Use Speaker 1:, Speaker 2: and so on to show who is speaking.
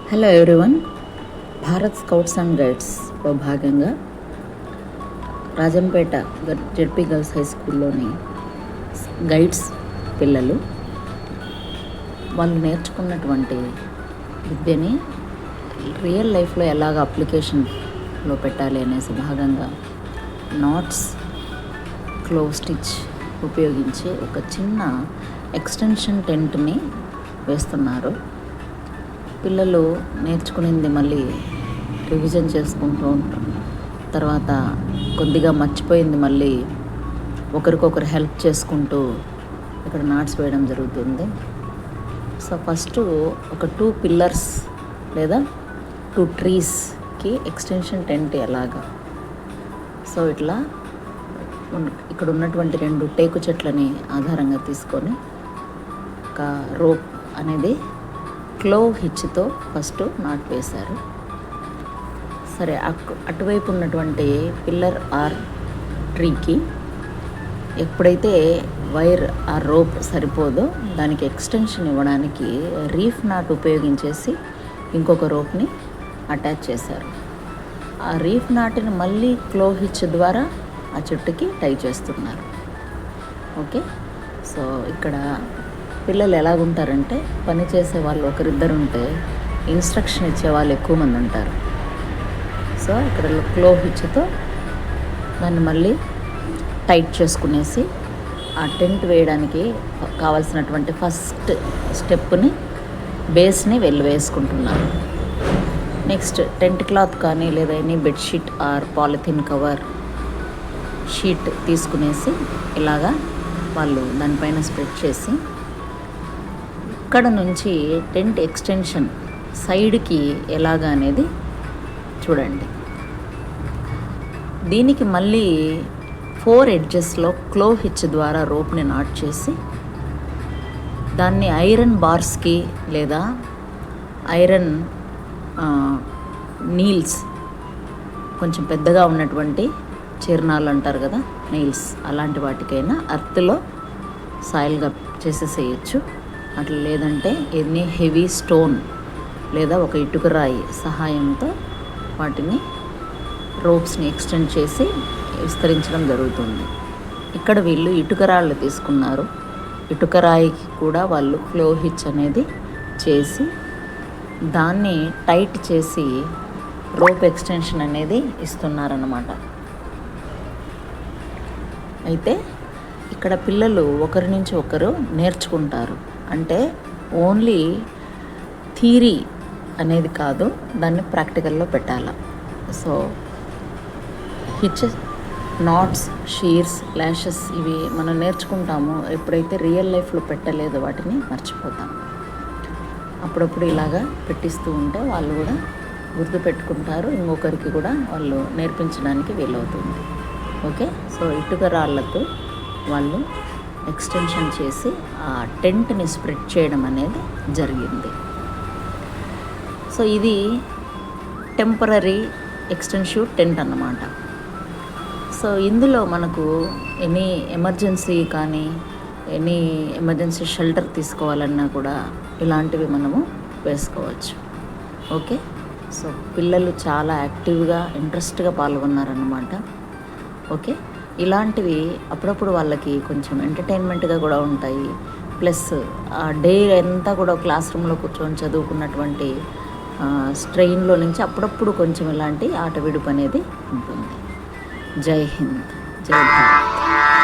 Speaker 1: Hello everyone. Bharat scouts and గైడ్స్లో భాగంగా Rajampet ZP girls high స్కూల్లోని గైడ్స్ పిల్లలు వాళ్ళు నేర్చుకున్నటువంటి విద్యని రియల్ లైఫ్లో ఎలాగ అప్లికేషన్లో పెట్టాలి అనేసి భాగంగా నాట్స్, క్లోవ్ స్టిచ్ ఉపయోగించి ఒక చిన్న ఎక్స్టెన్షన్ టెంట్ని వేస్తున్నారు. పిల్లలు నేర్చుకునేది మళ్ళీ రివిజన్ చేసుకుంటూ ఉంటారు. తర్వాత కొద్దిగా మర్చిపోయింది మళ్ళీ ఒకరికొకరు హెల్ప్ చేసుకుంటూ ఇక్కడ నాట్స్ వేయడం జరుగుతుంది. సో ఫస్ట్ ఒక 2 పిల్లర్స్ లేదా 2 ట్రీస్కి ఎక్స్టెన్షన్ టెంట్ ఎలాగా. సో ఇట్లా ఇక్కడ ఉన్నటువంటి 2 టేకు చెట్లని ఆధారంగా తీసుకొని ఒక రోప్ అనేది క్లోవ్ హిచ్తో ఫస్ట్ నాట్ వేశారు. సరే, అటువైపు ఉన్నటువంటి పిల్లర్ ఆర్ ట్రీకి ఎప్పుడైతే వైర్ ఆ రోప్ సరిపోదో దానికి ఎక్స్టెన్షన్ ఇవ్వడానికి రీఫ్ నాట్ ఉపయోగించేసి ఇంకొక రోప్ని అటాచ్ చేశారు. ఆ రీఫ్ నాట్ని మళ్ళీ క్లోవ్ హిచ్ ద్వారా ఆ చెట్టుకి టై చేస్తున్నారు. ఓకే, సో ఇక్కడ పిల్లలు ఎలాగుంటారంటే పని చేసే వాళ్ళు ఒకరిద్దరు ఉంటే ఇన్స్ట్రక్షన్ ఇచ్చే వాళ్ళు ఎక్కువ మంది ఉంటారు. సో ఇక్కడ క్లోవ్ హిచ్తో దాన్ని మళ్ళీ టైట్ చేసుకునేసి ఆ టెంట్ వేయడానికి కావాల్సినటువంటి ఫస్ట్ స్టెప్ని బేస్ని వేసుకుంటున్నారు. నెక్స్ట్ టెంట్ క్లాత్ కానీ లేదా any bedsheet or polythene cover sheet తీసుకునేసి ఇలాగా వాళ్ళు దానిపైన స్ప్రెడ్ చేసి ఇక్కడ నుంచి టెంట్ ఎక్స్టెన్షన్ సైడ్కి ఎలాగా అనేది చూడండి. దీనికి మళ్ళీ 4 ఎడ్జెస్లో క్లోవ్ హిచ్ ద్వారా రోప్ని నాట్ చేసి దాన్ని ఐరన్ బార్స్కి లేదా ఐరన్ నీల్స్, కొంచెం పెద్దగా ఉన్నటువంటి చిరణాలు అంటారు కదా, నీల్స్, అలాంటి వాటికైనా అర్త్లో సాయిల్గా చేసేసేయచ్చు. అట్లా లేదంటే ఎన్ని హెవీ స్టోన్ లేదా ఒక ఇటుక రాయి సహాయంతో వాటిని రోప్స్ని ఎక్స్టెండ్ చేసి విస్తరించడం జరుగుతుంది. ఇక్కడ వీళ్ళు ఇటుక రాళ్ళు తీసుకున్నారు. ఇటుక రాయికి కూడా వాళ్ళు క్లోవ్ హిచ్ అనేది చేసి దాన్ని టైట్ చేసి రోప్ ఎక్స్టెన్షన్ అనేది ఇస్తున్నారన్నమాట. అయితే ఇక్కడ పిల్లలు ఒకరి నుంచి ఒకరు నేర్చుకుంటారు. అంటే ఓన్లీ థియరీ అనేది కాదు, దాన్ని ప్రాక్టికల్లో పెట్టాలి. సో హిచెస్, నాట్స్, షీర్స్, ల్యాషెస్ ఇవి మనం నేర్చుకుంటాము. ఎప్పుడైతే రియల్ లైఫ్లో పెట్టలేదో వాటిని మర్చిపోతాం. అప్పుడప్పుడు ఇలాగా పెట్టిస్తూ ఉంటే వాళ్ళు కూడా గుర్తుపెట్టుకుంటారు, ఇంకొకరికి కూడా వాళ్ళు నేర్పించడానికి వీలవుతుంది. ఓకే, సో ఇటుక రాళ్ళకు వాళ్ళు ఎక్స్టెన్షన్ చేసి ఆ టెంట్ని స్ప్రెడ్ చేయడం అనేది జరిగింది. సో ఇది టెంపరరీ ఎక్స్టెన్సివ్ టెంట్ అన్నమాట. సో ఇందులో మనకు ఎనీ ఎమర్జెన్సీ కానీ ఎనీ ఎమర్జెన్సీ షెల్టర్ తీసుకోవాలన్నా కూడా ఇలాంటివి మనము వేసుకోవచ్చు. ఓకే, సో పిల్లలు చాలా యాక్టివ్గా ఇంట్రెస్ట్గా పాల్గొన్నారన్నమాట. ఓకే, ఇలాంటివి అప్పుడప్పుడు వాళ్ళకి కొంచెం ఎంటర్టైన్మెంట్గా కూడా ఉంటాయి. ప్లస్ ఆ డే అంతా కూడా క్లాస్ రూమ్లో కూర్చొని చదువుకున్నటువంటి స్ట్రెయిన్లో నుంచి అప్పుడప్పుడు కొంచెం ఇలాంటి ఆట విడుపు అనేది ఉంటుంది. జై హింద్, జై భారత్.